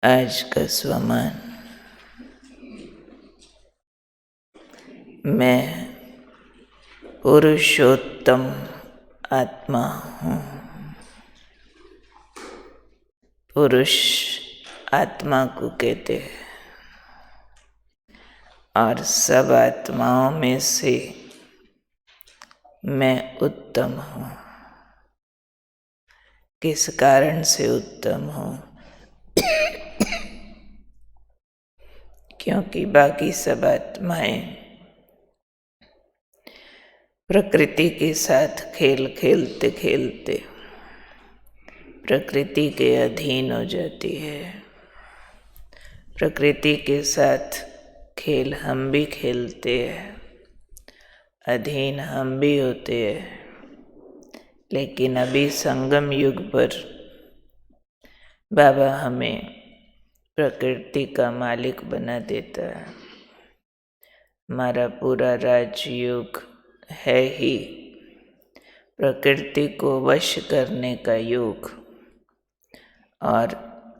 आज का स्वमान। मैं पुरुषोत्तम आत्मा हूँ। पुरुष आत्मा को कहते हैं और सब आत्माओं में से मैं उत्तम हूँ। किस कारण से उत्तम हूँ? क्योंकि बाकी सब आत्माएं प्रकृति के साथ खेल खेलते खेलते प्रकृति के अधीन हो जाती है। प्रकृति के साथ खेल हम भी खेलते हैं, अधीन हम भी होते हैं, लेकिन अभी संगम युग पर बाबा हमें प्रकृति का मालिक बना देता है। हमारा पूरा राजयोग है ही प्रकृति को वश करने का योग, और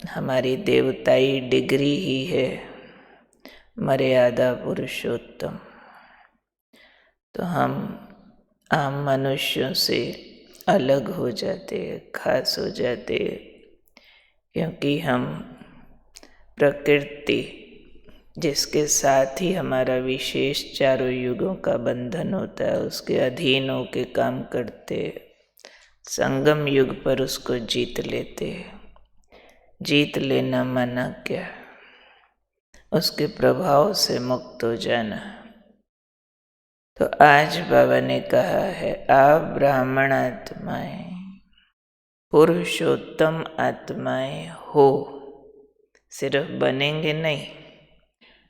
हमारी देवताई डिग्री ही है मर्यादा पुरुषोत्तम। तो हम आम मनुष्यों से अलग हो जाते हैं, खास हो जाते हैं, क्योंकि हम प्रकृति जिसके साथ ही हमारा विशेष चारों युगों का बंधन होता है, उसके अधीन होके काम करते हैं। संगम युग पर उसको जीत लेते हैं। जीत लेना माना क्या? उसके प्रभाव से मुक्त हो जाना। तो आज बाबा ने कहा है, आप ब्राह्मण आत्माएं पुरुषोत्तम आत्माएं हो। सिर्फ बनेंगे नहीं,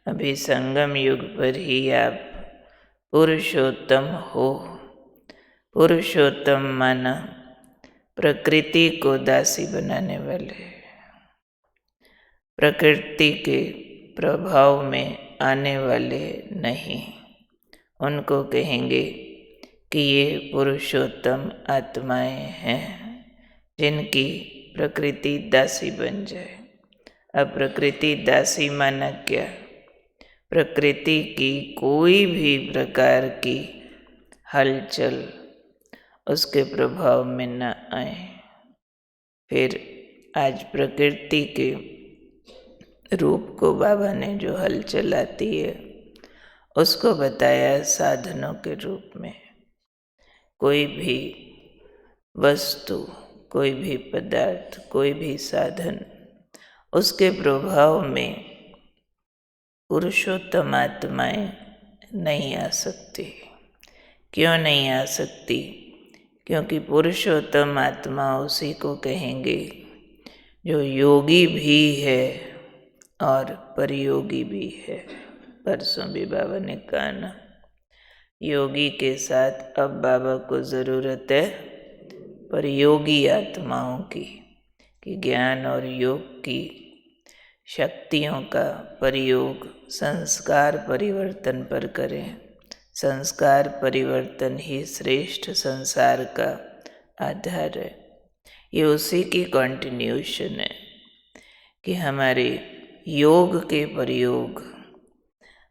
अभी संगम युग पर ही आप पुरुषोत्तम हो। पुरुषोत्तम माना प्रकृति को दासी बनाने वाले, प्रकृति के प्रभाव में आने वाले नहीं। उनको कहेंगे कि ये पुरुषोत्तम आत्माएं हैं जिनकी प्रकृति दासी बन जाए। अब प्रकृति दासी माना क्या? प्रकृति की कोई भी प्रकार की हलचल उसके प्रभाव में न आए। फिर आज प्रकृति के रूप को बाबा ने जो हलचल आती है उसको बताया साधनों के रूप में। कोई भी वस्तु, कोई भी पदार्थ, कोई भी साधन, उसके प्रभाव में पुरुषोत्तम आत्माएं नहीं आ सकती। क्यों नहीं आ सकती? क्योंकि पुरुषोत्तम आत्मा उसी को कहेंगे जो योगी भी है और परयोगी भी है। परसों भी बाबा ने कहा ना, योगी के साथ अब बाबा को ज़रूरत है परयोगी आत्माओं की, कि ज्ञान और योग की शक्तियों का प्रयोग संस्कार परिवर्तन पर करें। संस्कार परिवर्तन ही श्रेष्ठ संसार का आधार है। ये उसी की कंटिन्यूशन है कि हमारे योग के प्रयोग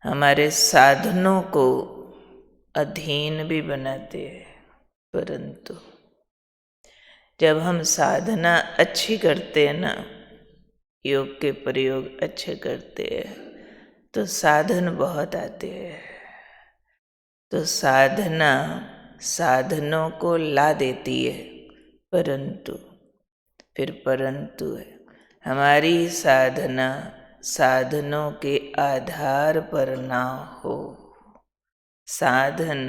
हमारे साधनों को अधीन भी बनाते हैं, परंतु जब हम साधना अच्छी करते हैं ना, योग के प्रयोग अच्छे करते हैं, तो साधन बहुत आते हैं। तो साधना साधनों को ला देती है, परंतु फिर परंतु है, हमारी साधना साधनों के आधार पर ना हो। साधन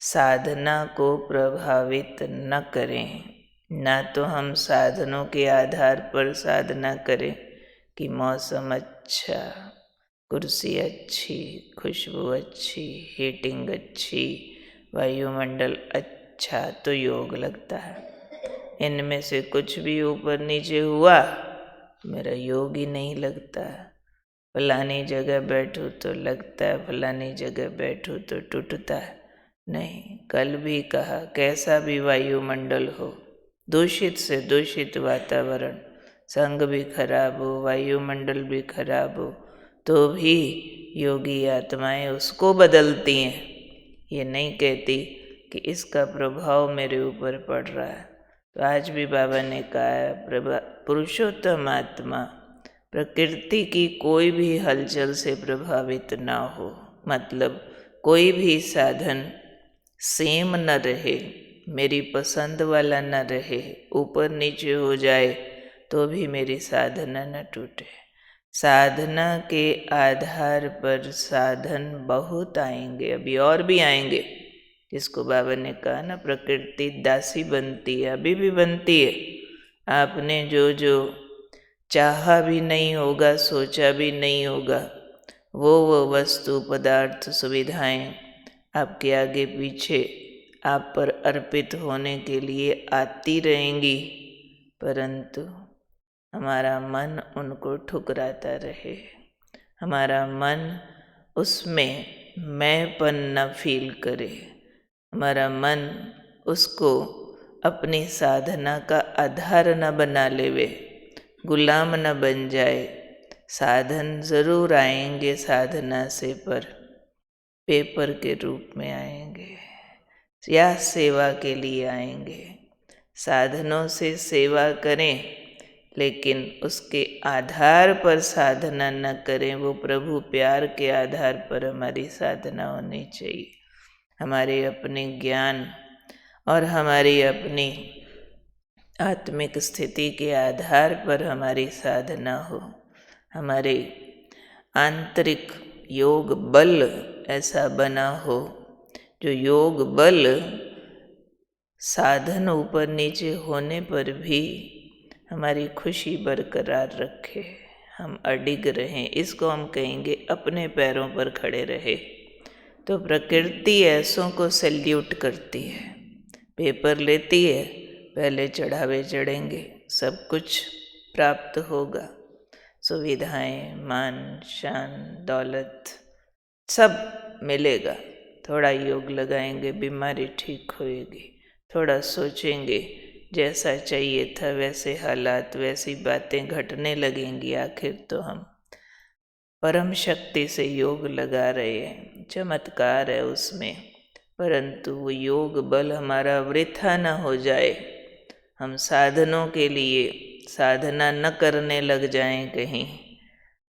साधना को प्रभावित न करें। ना तो हम साधनों के आधार पर साधना करें कि मौसम अच्छा, कुर्सी अच्छी, खुशबू अच्छी, हीटिंग अच्छी, वायुमंडल अच्छा तो योग लगता है। इनमें से कुछ भी ऊपर नीचे हुआ मेरा योग ही नहीं लगता है। फलानी जगह बैठूँ तो लगता है, फलानी जगह बैठूँ तो टूटता है। नहीं, कल भी कहा, कैसा भी वायुमंडल हो, दूषित से दूषित वातावरण, संग भी खराब हो, वायुमंडल भी खराब हो, तो भी योगी आत्माएं उसको बदलती हैं। ये नहीं कहती कि इसका प्रभाव मेरे ऊपर पड़ रहा है। तो आज भी बाबा ने कहा है, पुरुषोत्तम आत्मा प्रकृति की कोई भी हलचल से प्रभावित ना हो, मतलब कोई भी साधन सेम न रहे, मेरी पसंद वाला न रहे, ऊपर नीचे हो जाए तो भी मेरी साधना न टूटे। साधना के आधार पर साधन बहुत आएंगे, अभी और भी आएंगे, जिसको बाबा ने कहा ना, प्रकृति दासी बनती है, अभी भी बनती है। आपने जो जो चाहा भी नहीं होगा, सोचा भी नहीं होगा, वो वस्तु, पदार्थ, सुविधाएं आपके आगे पीछे आप पर अर्पित होने के लिए आती रहेंगी, परंतु हमारा मन उनको ठुकराता रहे, हमारा मन उसमें मैंपन न फील करे, हमारा मन उसको अपनी साधना का आधार न बना लेवे, गुलाम न बन जाए। साधन जरूर आएंगे साधना से, पर पेपर के रूप में आएंगे या सेवा के लिए आएंगे। साधनों से सेवा करें, लेकिन उसके आधार पर साधना न करें। वो प्रभु प्यार के आधार पर हमारी साधना होनी चाहिए। हमारे अपने ज्ञान और हमारी अपनी आत्मिक स्थिति के आधार पर हमारी साधना हो। हमारे आंतरिक योग बल ऐसा बना हो, जो योग बल साधन ऊपर नीचे होने पर भी हमारी खुशी बरकरार रखे, हम अडिग रहें। इसको हम कहेंगे अपने पैरों पर खड़े रहे। तो प्रकृति ऐसों को सैल्यूट करती है, पेपर लेती है, पहले चढ़ावे चढ़ेंगे, सब कुछ प्राप्त होगा, सुविधाएं, मान, शान, दौलत सब मिलेगा। थोड़ा योग लगाएंगे, बीमारी ठीक होएगी। थोड़ा सोचेंगे, जैसा चाहिए था वैसे हालात, वैसी बातें घटने लगेंगी। आखिर तो हम परम शक्ति से योग लगा रहे हैं, चमत्कार है उसमें, परंतु वो योग बल हमारा वृथा न हो जाए। हम साधनों के लिए साधना न करने लग जाएं कहीं।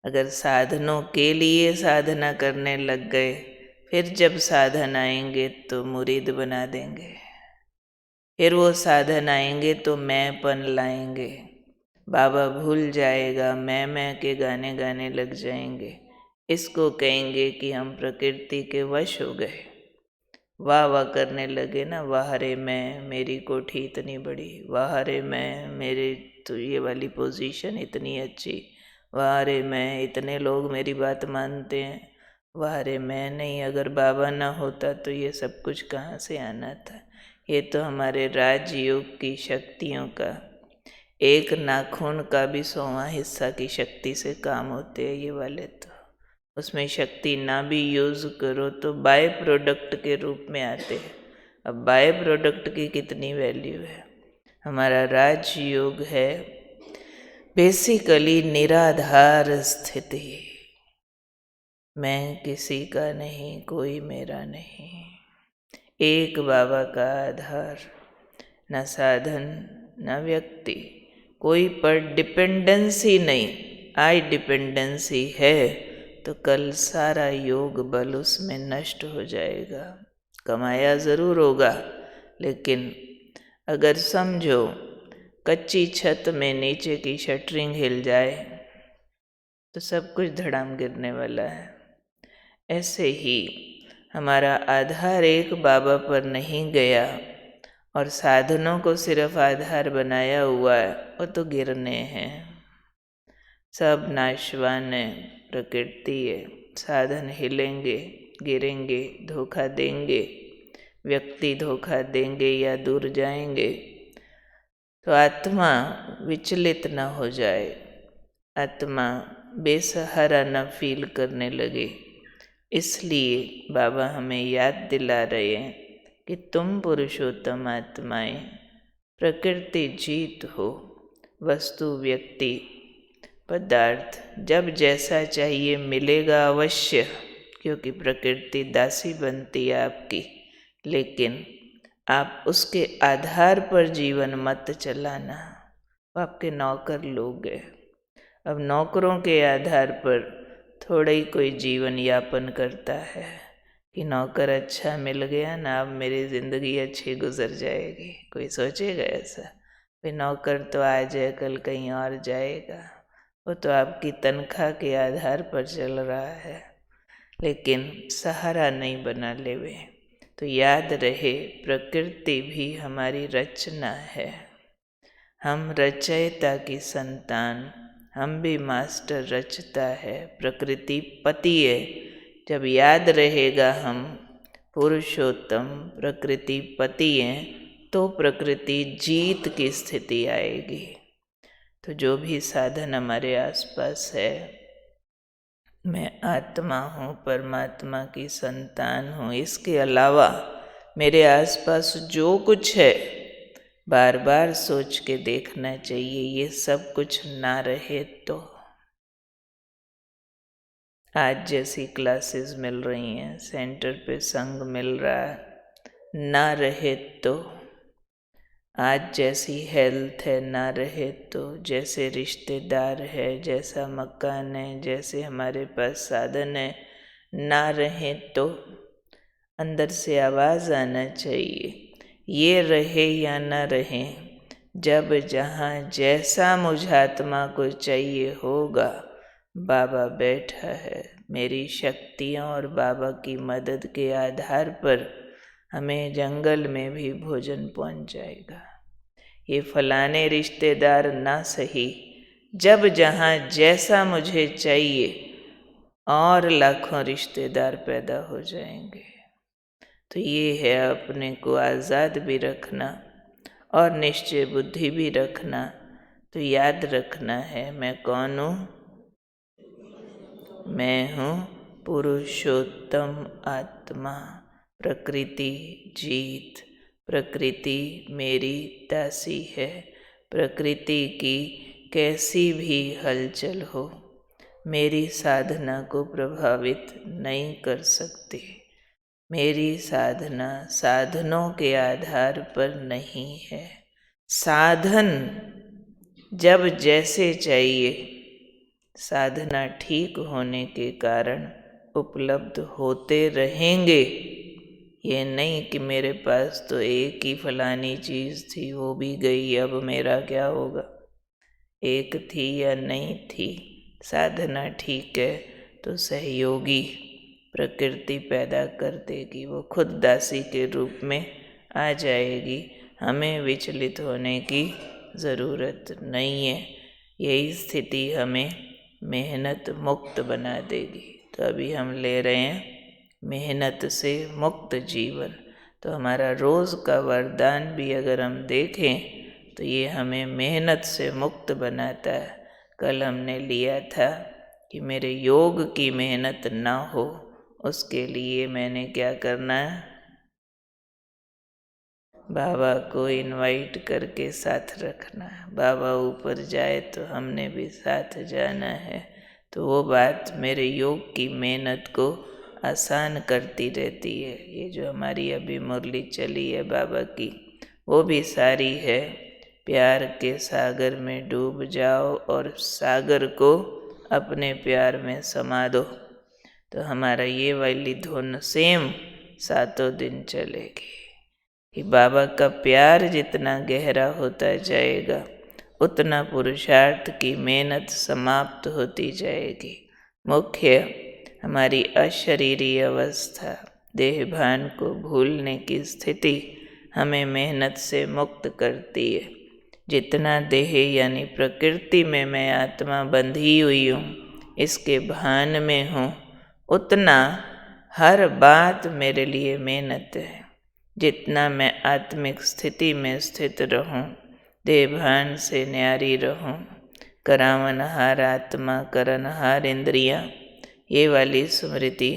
अगर साधनों के लिए साधना करने लग गए, फिर जब साधन आएंगे तो मुरीद बना देंगे। फिर वो साधन आएंगे तो मैंपन लाएंगे, बाबा भूल जाएगा, मैं के गाने गाने लग जाएंगे। इसको कहेंगे कि हम प्रकृति के वश हो गए, वाह वाह करने लगे ना, वाह रे मैं, मेरी कोठी इतनी बड़ी, वाह रे मैं, मेरे तो ये वाली पोजीशन इतनी अच्छी, वाह रे मैं, इतने लोग मेरी बात मानते हैं, वाह रे मैं। नहीं, अगर बाबा ना होता तो ये सब कुछ कहाँ से आना था। ये तो हमारे राजयोग की शक्तियों का, एक नाखून का भी 100वां हिस्सा की शक्ति से काम होते हैं ये वाले। तो उसमें शक्ति ना भी यूज़ करो तो बाय प्रोडक्ट के रूप में आते हैं। अब बाय प्रोडक्ट की कितनी वैल्यू है। हमारा राजयोग है बेसिकली निराधार स्थिति, मैं किसी का नहीं, कोई मेरा नहीं, एक बाबा का आधार, न साधन न व्यक्ति, कोई पर डिपेंडेंसी नहीं। आई डिपेंडेंसी है तो कल सारा योग बल उसमें नष्ट हो जाएगा। कमाया ज़रूर होगा, लेकिन अगर समझो कच्ची छत में नीचे की शटरिंग हिल जाए तो सब कुछ धड़ाम गिरने वाला है। ऐसे ही हमारा आधार एक बाबा पर नहीं गया और साधनों को सिर्फ आधार बनाया हुआ है, वो तो गिरने हैं। सब नाशवान है, प्रकृति है, साधन हिलेंगे, गिरेंगे, धोखा देंगे, व्यक्ति धोखा देंगे या दूर जाएंगे। तो आत्मा विचलित न हो जाए, आत्मा बेसहारा न फील करने लगे। इसलिए बाबा हमें याद दिला रहे हैं कि तुम पुरुषोत्तम आत्माएं प्रकृति जीत हो, वस्तु, व्यक्ति, पदार्थ जब जैसा चाहिए मिलेगा अवश्य, क्योंकि प्रकृति दासी बनती है आपकी। लेकिन आप उसके आधार पर जीवन मत चलाना, आपके नौकर लोग हैं। अब नौकरों के आधार पर थोड़ा ही कोई जीवन यापन करता है कि नौकर अच्छा मिल गया ना, अब मेरी ज़िंदगी अच्छी गुजर जाएगी। कोई सोचेगा ऐसा? भाई नौकर तो आज है कल कहीं और जाएगा, वो तो आपकी तनख्वाह के आधार पर चल रहा है, लेकिन सहारा नहीं बना लेवे। तो याद रहे, प्रकृति भी हमारी रचना है, हम रचयिता की संतान, हम भी मास्टर रचता है, प्रकृति पति है। जब याद रहेगा हम पुरुषोत्तम प्रकृति पति हैं, तो प्रकृति जीत की स्थिति आएगी। तो जो भी साधन हमारे आसपास है, मैं आत्मा हूँ, परमात्मा की संतान हूँ, इसके अलावा मेरे आसपास जो कुछ है बार बार सोच के देखना चाहिए, ये सब कुछ ना रहे तो। आज जैसी क्लासेस मिल रही हैं, सेंटर पे संग मिल रहा है, ना रहे तो। आज जैसी हेल्थ है ना रहे तो, जैसे रिश्तेदार है, जैसा मकान है, जैसे हमारे पास साधन है, ना रहे तो। अंदर से आवाज़ आना चाहिए, ये रहे या ना रहे, जब जहाँ जैसा मुझ आत्मा को चाहिए होगा, बाबा बैठा है। मेरी शक्तियों और बाबा की मदद के आधार पर हमें जंगल में भी भोजन पहुंच जाएगा। ये फलाने रिश्तेदार ना सही, जब जहाँ जैसा मुझे चाहिए और लाखों रिश्तेदार पैदा हो जाएंगे। तो ये है अपने को आज़ाद भी रखना और निश्चय बुद्धि भी रखना। तो याद रखना है, मैं कौन हूँ? मैं हूँ पुरुषोत्तम आत्मा, प्रकृति जीत। प्रकृति मेरी दासी है। प्रकृति की कैसी भी हलचल हो, मेरी साधना को प्रभावित नहीं कर सकती। मेरी साधना साधनों के आधार पर नहीं है। साधन जब जैसे चाहिए, साधना ठीक होने के कारण उपलब्ध होते रहेंगे। ये नहीं कि मेरे पास तो एक ही फलानी चीज़ थी, वो भी गई, अब मेरा क्या होगा। एक थी या नहीं थी, साधना ठीक है तो सहयोगी प्रकृति पैदा कर देगी, वो खुद दासी के रूप में आ जाएगी। हमें विचलित होने की ज़रूरत नहीं है। यही स्थिति हमें मेहनत मुक्त बना देगी। तो अभी हम ले रहे हैं मेहनत से मुक्त जीवन। तो हमारा रोज़ का वरदान भी अगर हम देखें तो ये हमें मेहनत से मुक्त बनाता है। कल हमने लिया था कि मेरे योग की मेहनत ना हो, उसके लिए मैंने क्या करना है? बाबा को इनवाइट करके साथ रखना है। बाबा ऊपर जाए तो हमने भी साथ जाना है। तो वो बात मेरे योग की मेहनत को आसान करती रहती है। ये जो हमारी अभी मुरली चली है बाबा की, वो भी सारी है, प्यार के सागर में डूब जाओ और सागर को अपने प्यार में समा दो। तो हमारा ये वाली धुन सेम 7 दिन चलेगी कि बाबा का प्यार जितना गहरा होता जाएगा, उतना पुरुषार्थ की मेहनत समाप्त होती जाएगी। मुख्य हमारी अशरीरी अवस्था, देहभान को भूलने की स्थिति हमें मेहनत से मुक्त करती है। जितना देह यानी प्रकृति में मैं आत्मा बंधी हुई हूँ, इसके भान में हूँ, उतना हर बात मेरे लिए मेहनत है। जितना मैं आत्मिक स्थिति में स्थित रहूं, देहभान से न्यारी रहूं, करावनहार आत्मा करनहार इंद्रियां, ये वाली स्मृति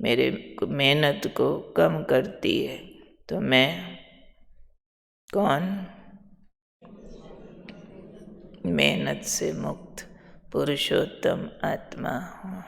मेरे मेहनत को कम करती है। तो मैं कौन? मेहनत से मुक्त पुरुषोत्तम आत्मा हूँ।